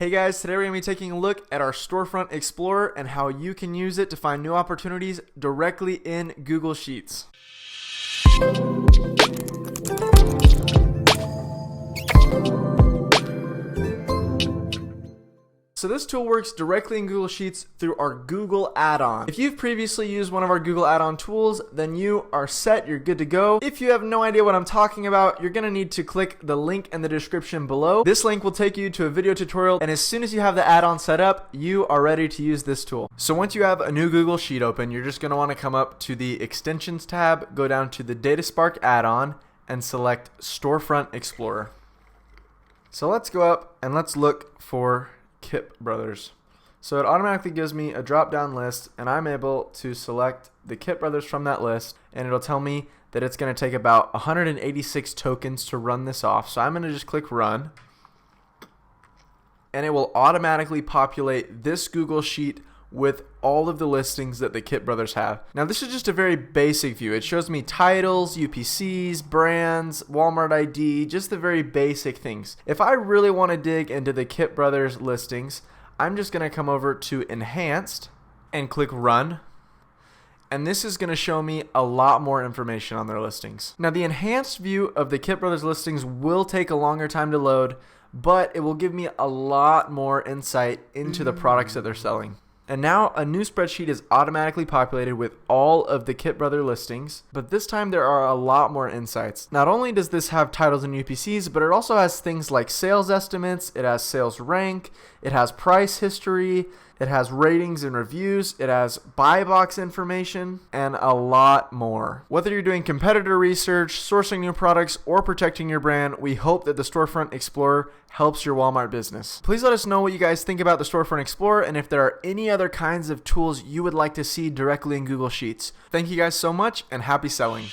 Hey guys, today we're going to be taking a look at our Storefront Explorer and how you can use it to find new opportunities directly in Google Sheets. So this tool works directly in Google Sheets through our Google add-on. If you've previously used one of our Google add-on tools, then you are set, you're good to go. If you have no idea what I'm talking about, you're gonna need to click the link in the description below. This link will take you to a video tutorial, and as soon as you have the add-on set up, you are ready to use this tool. So once you have a new Google Sheet open, you're just gonna wanna come up to the Extensions tab, go down to the DataSpark add-on, and select Storefront Explorer. So let's go up and let's look for Kip Brothers. So it automatically gives me a drop down list, and I'm able to select the Kip Brothers from that list, and it'll tell me that it's going to take about 186 tokens to run this off. So I'm going to just click run, and it will automatically populate this Google Sheet with all of the listings that the Kip Brothers have. Now this is just a very basic view. It shows me titles, UPCs, brands, Walmart ID, just the very basic things. If I really want to dig into the Kip Brothers listings, I'm just going to come over to Enhanced and click Run. And this is going to show me a lot more information on their listings. Now the enhanced view of the Kip Brothers listings will take a longer time to load, but it will give me a lot more insight into the products that they're selling. And now a new spreadsheet is automatically populated with all of the Kip Brother listings, but this time there are a lot more insights. Not only does this have titles and UPCs, but it also has things like sales estimates, it has sales rank, it has price history, it has ratings and reviews, it has buy box information, and a lot more. Whether you're doing competitor research, sourcing new products, or protecting your brand, we hope that the Storefront Explorer helps your Walmart business. Please let us know what you guys think about the Storefront Explorer and if there are any other kinds of tools you would like to see directly in Google Sheets. Thank you guys so much, and happy selling.